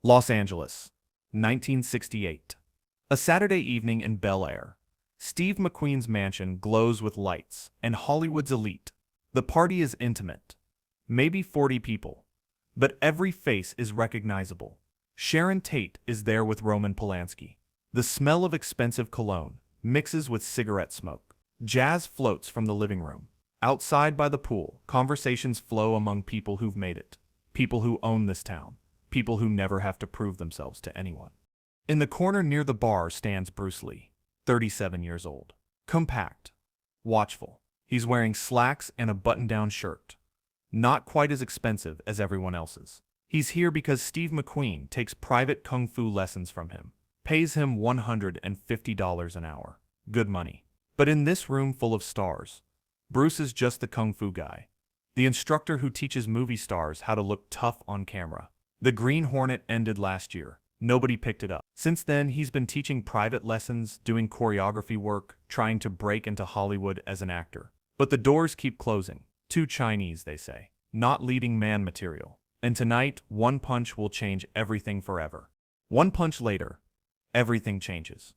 Los Angeles, 1968. A Saturday evening in Bel Air. Steve McQueen's mansion glows with lights, and Hollywood's elite. The party is intimate. Maybe 40 people. But every face is recognizable. Sharon Tate is there with Roman Polanski. The smell of expensive cologne mixes with cigarette smoke. Jazz floats from the living room. Outside by the pool, conversations flow among people who've made it. People who own this town. People who never have to prove themselves to anyone. In the corner near the bar stands Bruce Lee, 37 years old. Compact. Watchful. He's wearing slacks and a button-down shirt. Not quite as expensive as everyone else's. He's here because Steve McQueen takes private kung fu lessons from him. Pays him $150 an hour. Good money. But in this room full of stars, Bruce is just the kung fu guy. The instructor who teaches movie stars how to look tough on camera. The Green Hornet ended last year. Nobody picked it up. Since then, he's been teaching private lessons, doing choreography work, trying to break into Hollywood as an actor. But the doors keep closing. Too Chinese, they say. Not leading man material. And tonight, one punch will change everything forever. One punch later, everything changes.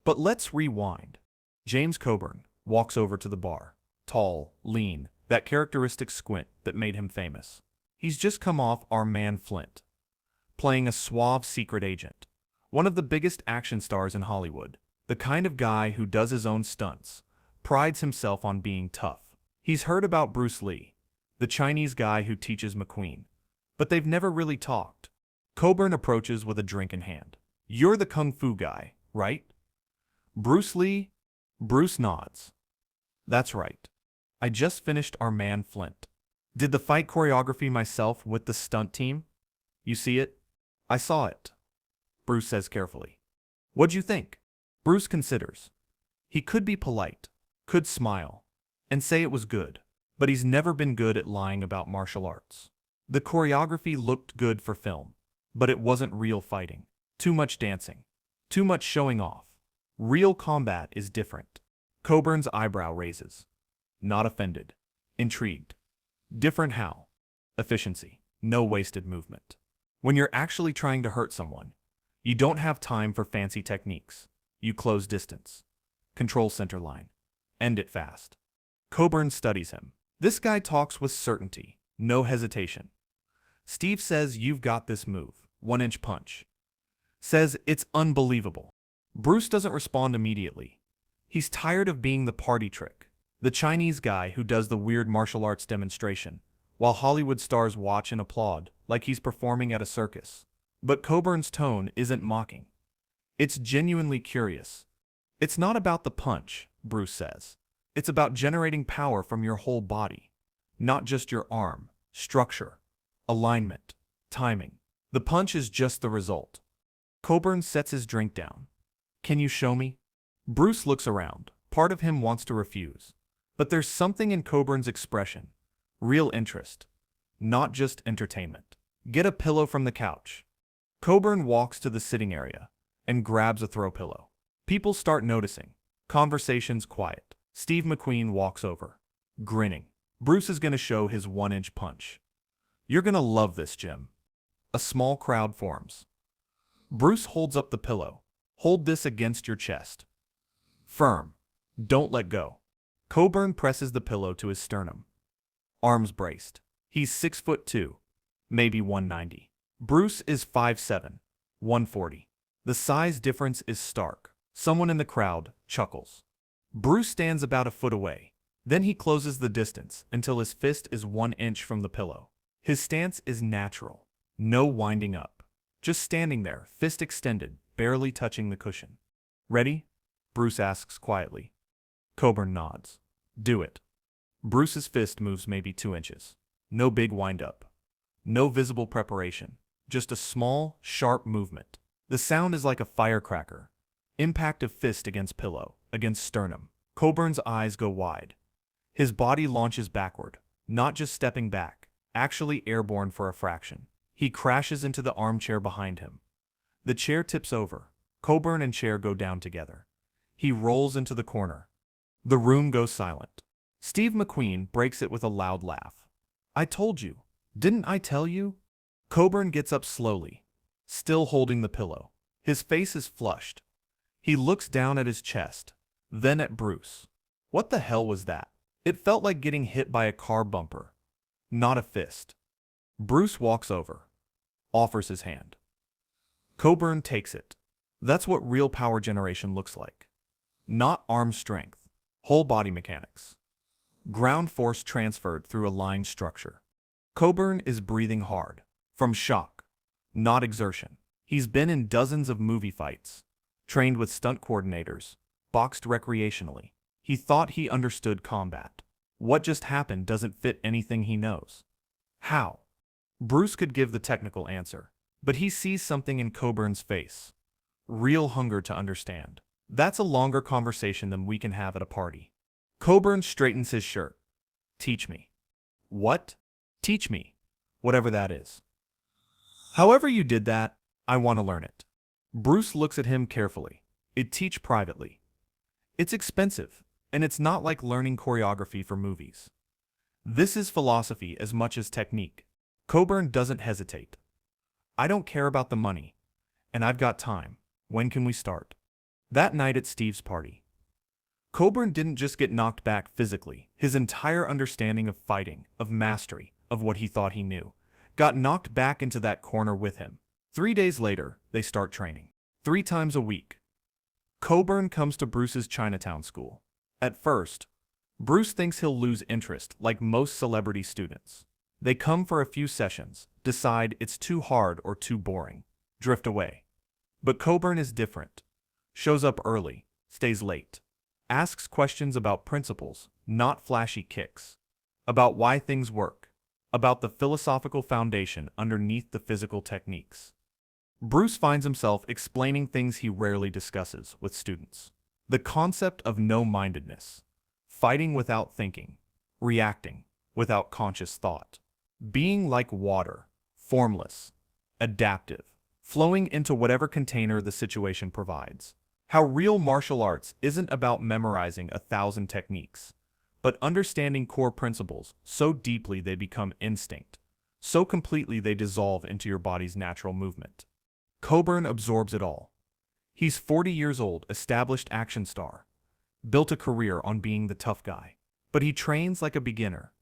But let's rewind. James Coburn walks over to the bar. Tall, lean, that characteristic squint that made him famous. He's just come off Our Man Flint, playing a suave secret agent. One of the biggest action stars in Hollywood. The kind of guy who does his own stunts, prides himself on being tough. He's heard about Bruce Lee, the Chinese guy who teaches McQueen, but they've never really talked. Coburn approaches with a drink in hand. "You're the kung fu guy, right?" "Bruce Lee?" Bruce nods. "That's right. I just finished Our Man Flint. Did the fight choreography myself with the stunt team. You see it?" "I saw it," Bruce says carefully. "What'd you think?" Bruce considers. He could be polite, could smile, and say it was good, but he's never been good at lying about martial arts. The choreography looked good for film, but it wasn't real fighting. Too much dancing. Too much showing off. Real combat is different. Coburn's eyebrow raises. Not offended. Intrigued. Different how? Efficiency. No wasted movement. When you're actually trying to hurt someone, you don't have time for fancy techniques. You close distance. Control center line. End it fast. Coburn studies him. This guy talks with certainty. No hesitation. Steve says you've got this move. 1-inch punch. Says it's unbelievable. Bruce doesn't respond immediately. He's tired of being the party trick. The Chinese guy who does the weird martial arts demonstration, while Hollywood stars watch and applaud like he's performing at a circus. But Coburn's tone isn't mocking. It's genuinely curious. "It's not about the punch," Bruce says. "It's about generating power from your whole body. Not just your arm, structure, alignment, timing. The punch is just the result." Coburn sets his drink down. "Can you show me?" Bruce looks around. Part of him wants to refuse. But there's something in Coburn's expression. Real interest. Not just entertainment. "Get a pillow from the couch." Coburn walks to the sitting area and grabs a throw pillow. People start noticing. Conversations quiet. Steve McQueen walks over, grinning. Bruce is going to show his 1-inch punch. "You're going to love this, Jim." A small crowd forms. Bruce holds up the pillow. "Hold this against your chest. Firm. Don't let go." Coburn presses the pillow to his sternum. Arms braced. He's 6'2", maybe 190. Bruce is 5'7", 140. The size difference is stark. Someone in the crowd chuckles. Bruce stands about a foot away. Then he closes the distance until his fist is 1 inch from the pillow. His stance is natural. No winding up. Just standing there, fist extended, barely touching the cushion. "Ready?" Bruce asks quietly. Coburn nods. "Do it." Bruce's fist moves maybe 2 inches. No big wind-up. No visible preparation. Just a small, sharp movement. The sound is like a firecracker. Impact of fist against pillow, against sternum. Coburn's eyes go wide. His body launches backward, not just stepping back, actually airborne for a fraction. He crashes into the armchair behind him. The chair tips over. Coburn and chair go down together. He rolls into the corner. The room goes silent. Steve McQueen breaks it with a loud laugh. "I told you. Didn't I tell you?" Coburn gets up slowly. still holding the pillow. His face is flushed. He looks down at his chest, then at Bruce. What the hell was that? It felt like getting hit by a car bumper, not a fist. Bruce walks over, offers his hand. Coburn takes it. That's what real power generation looks like. Not arm strength, whole body mechanics. Ground force transferred through a line structure. Coburn is breathing hard, from shock, not exertion. He's been in dozens of movie fights, trained with stunt coordinators, boxed recreationally. He thought he understood combat. What just happened doesn't fit anything he knows. How? Bruce could give the technical answer, but he sees something in Coburn's face. Real hunger to understand. That's a longer conversation than we can have at a party. Coburn straightens his shirt. Teach me. What? Teach me. Whatever that is. However you did that, I want to learn it. Bruce looks at him carefully. It'd teach privately. It's expensive, and it's not like learning choreography for movies. This is philosophy as much as technique. Coburn doesn't hesitate. I don't care about the money, and I've got time. When can we start? That night at Steve's party. Coburn didn't just get knocked back physically. His entire understanding of fighting, of mastery, of what he thought he knew, got knocked back into that corner with him. 3 days later, they start training. 3 times a week. Coburn comes to Bruce's Chinatown school. At first, Bruce thinks he'll lose interest like most celebrity students. They come for a few sessions, decide it's too hard or too boring, drift away. But Coburn is different. Shows up early, stays late. Asks questions about principles, not flashy kicks. About why things work. About the philosophical foundation underneath the physical techniques. Bruce finds himself explaining things he rarely discusses with students. The concept of no-mindedness. Fighting without thinking. Reacting without conscious thought. Being like water, formless, adaptive, flowing into whatever container the situation provides. How real martial arts isn't about memorizing 1,000 techniques, but understanding core principles so deeply they become instinct, so completely they dissolve into your body's natural movement. Coburn absorbs it all. He's 40 years old, established action star, built a career on being the tough guy. But he trains like a beginner,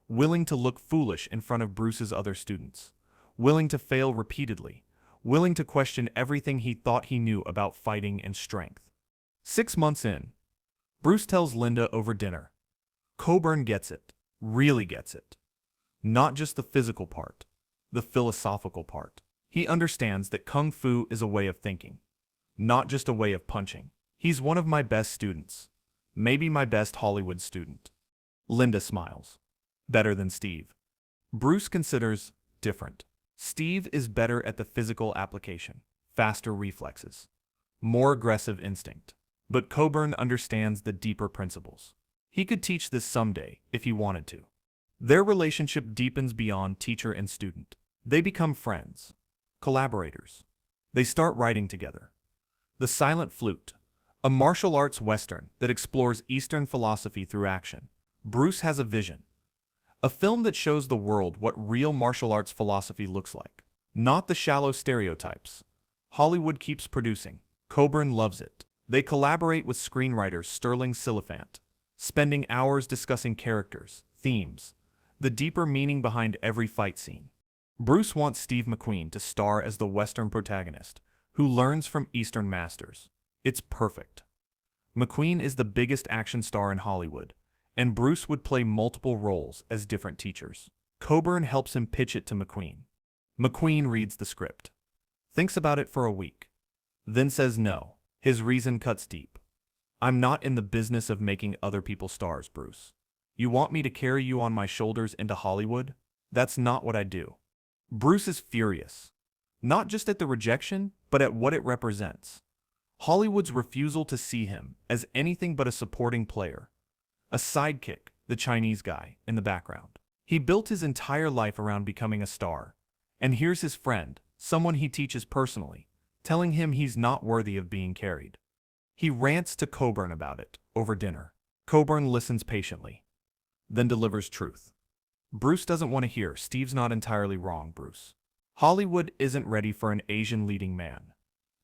willing to look foolish in front of Bruce's other students, willing to fail repeatedly, willing to question everything he thought he knew about fighting and strength. 6 months in, Bruce tells Linda over dinner. Coburn gets it, really gets it. Not just the physical part, the philosophical part. He understands that Kung Fu is a way of thinking, not just a way of punching. He's one of my best students, maybe my best Hollywood student. Linda smiles. Better than Steve. Bruce considers different. Steve is better at the physical application, faster reflexes, more aggressive instinct. But Coburn understands the deeper principles. He could teach this someday if he wanted to. Their relationship deepens beyond teacher and student. They become friends, collaborators. They start writing together. The Silent Flute, a martial arts western that explores Eastern philosophy through action. Bruce has a vision. A film that shows the world what real martial arts philosophy looks like. Not the shallow stereotypes Hollywood keeps producing. Coburn loves it. They collaborate with screenwriter Sterling Silliphant, spending hours discussing characters, themes, the deeper meaning behind every fight scene. Bruce wants Steve McQueen to star as the Western protagonist, who learns from Eastern masters. It's perfect. McQueen is the biggest action star in Hollywood, and Bruce would play multiple roles as different teachers. Coburn helps him pitch it to McQueen. McQueen reads the script, thinks about it for a week, then says no. His reason cuts deep. I'm not in the business of making other people stars, Bruce. You want me to carry you on my shoulders into Hollywood? That's not what I do. Bruce is furious, not just at the rejection, but at what it represents. Hollywood's refusal to see him as anything but a supporting player, a sidekick, the Chinese guy in the background. He built his entire life around becoming a star, and here's his friend, someone he teaches personally, telling him he's not worthy of being carried. He rants to Coburn about it over dinner. Coburn listens patiently, then delivers truth. Bruce doesn't want to hear, Steve's not entirely wrong, Bruce. Hollywood isn't ready for an Asian leading man.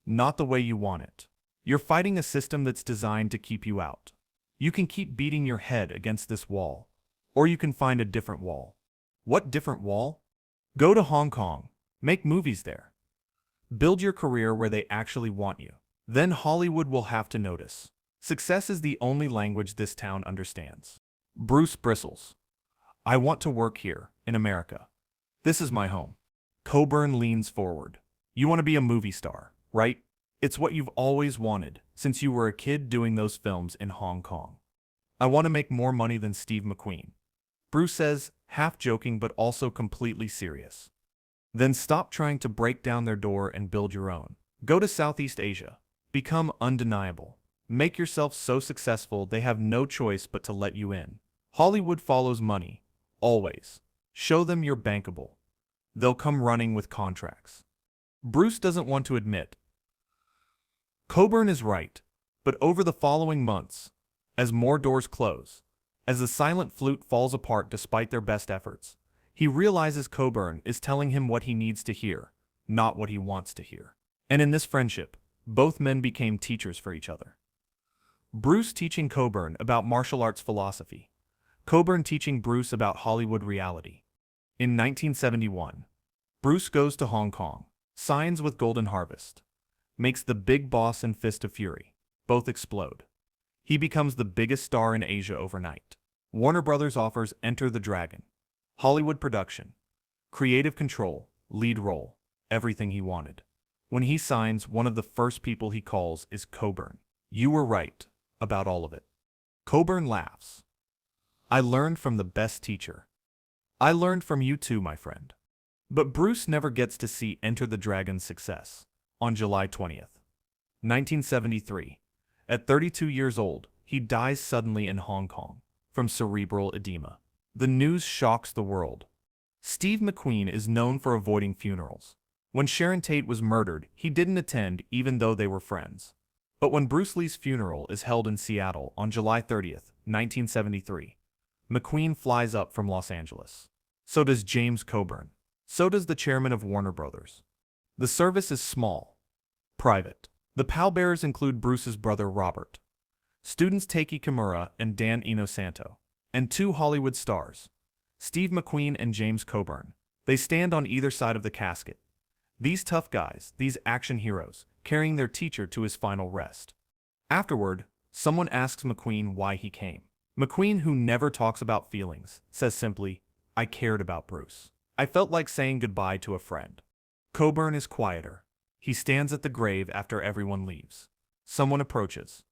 Not the way you want it. You're fighting a system that's designed to keep you out. You can keep beating your head against this wall, or you can find a different wall. What different wall? Go to Hong Kong. Make movies there. Build your career where they actually want you. Then Hollywood will have to notice. Success is the only language this town understands. Bruce bristles. I want to work here, in America. This is my home. Coburn leans forward. You want to be a movie star, right? It's what you've always wanted, since you were a kid doing those films in Hong Kong. I want to make more money than Steve McQueen. Bruce says, half joking but also completely serious. Then stop trying to break down their door and build your own. Go to Southeast Asia. Become undeniable. Make yourself so successful they have no choice but to let you in. Hollywood follows money. Always. Show them you're bankable. They'll come running with contracts. Bruce doesn't want to admit. Coburn is right, but over the following months, as more doors close, as the silent flute falls apart despite their best efforts, he realizes Coburn is telling him what he needs to hear, not what he wants to hear. And in this friendship, both men became teachers for each other. Bruce teaching Coburn about martial arts philosophy. Coburn teaching Bruce about Hollywood reality. In 1971, Bruce goes to Hong Kong, signs with Golden Harvest, makes The Big Boss and Fist of Fury. Both explode. He becomes the biggest star in Asia overnight. Warner Brothers offers Enter the Dragon. Hollywood production. Creative control, lead role, everything he wanted. When he signs, one of the first people he calls is Coburn. You were right about all of it. Coburn laughs. I learned from the best teacher. I learned from you too, my friend. But Bruce never gets to see Enter the Dragon's success. On July 20th, 1973, at 32 years old, he dies suddenly in Hong Kong from cerebral edema. The news shocks the world. Steve McQueen is known for avoiding funerals. When Sharon Tate was murdered, he didn't attend even though they were friends. But when Bruce Lee's funeral is held in Seattle on July 30th, 1973, McQueen flies up from Los Angeles. So does James Coburn. So does the chairman of Warner Brothers. The service is small, private. The pallbearers include Bruce's brother Robert, students Taiki Kimura and Dan Inosanto, and two Hollywood stars, Steve McQueen and James Coburn. They stand on either side of the casket. These tough guys, these action heroes, carrying their teacher to his final rest. Afterward, someone asks McQueen why he came. McQueen, who never talks about feelings, says simply, I cared about Bruce. I felt like saying goodbye to a friend. Coburn is quieter. He stands at the grave after everyone leaves. Someone approaches,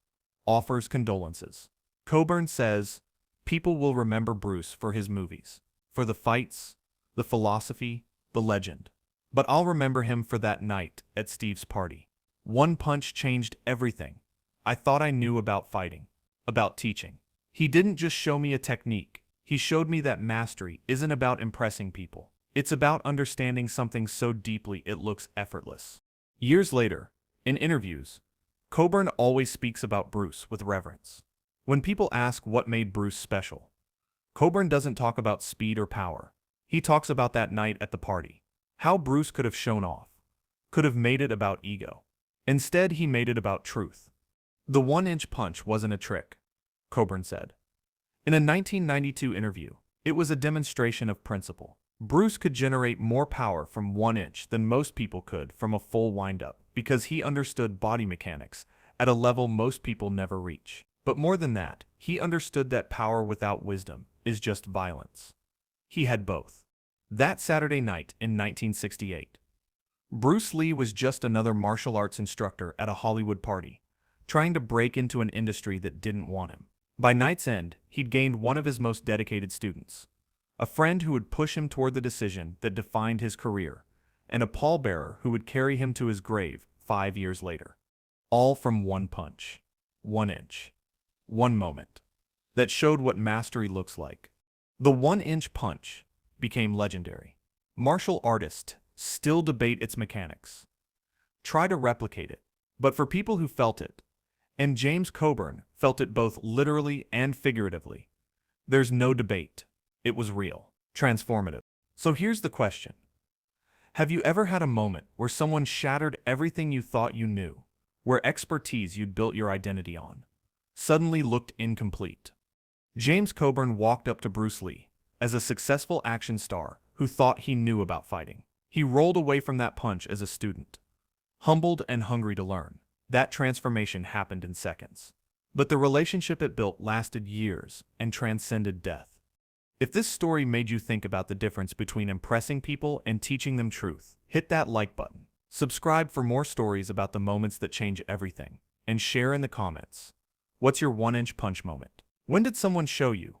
offers condolences. Coburn says, people will remember Bruce for his movies, for the fights, the philosophy, the legend. But I'll remember him for that night at Steve's party. One punch changed everything. I thought I knew about fighting, about teaching. He didn't just show me a technique. He showed me that mastery isn't about impressing people. It's about understanding something so deeply it looks effortless. Years later, in interviews, Coburn always speaks about Bruce with reverence. When people ask what made Bruce special, Coburn doesn't talk about speed or power. He talks about that night at the party. How Bruce could have shown off, could have made it about ego. Instead, he made it about truth. The 1-inch punch wasn't a trick, Coburn said. In a 1992 interview, it was a demonstration of principle. Bruce could generate more power from 1 inch than most people could from a full wind-up because he understood body mechanics at a level most people never reach. But more than that, he understood that power without wisdom is just violence. He had both. That Saturday night in 1968, Bruce Lee was just another martial arts instructor at a Hollywood party, trying to break into an industry that didn't want him. By night's end, he'd gained one of his most dedicated students, a friend who would push him toward the decision that defined his career, and a pallbearer who would carry him to his grave 5 years later. All from one punch, 1 inch, one moment, that showed what mastery looks like. The 1-inch punch became legendary. Martial artists still debate its mechanics, try to replicate it, but for people who felt it, and James Coburn felt it both literally and figuratively, there's no debate. It was real, transformative. So here's the question. Have you ever had a moment where someone shattered everything you thought you knew, where expertise you'd built your identity on suddenly looked incomplete? James Coburn walked up to Bruce Lee as a successful action star who thought he knew about fighting. He rolled away from that punch as a student, humbled and hungry to learn. That transformation happened in seconds. But the relationship it built lasted years and transcended death. If this story made you think about the difference between impressing people and teaching them truth, hit that like button. Subscribe for more stories about the moments that change everything, and share in the comments. What's your one-inch punch moment? When did someone show you,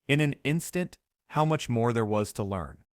in an instant, how much more there was to learn?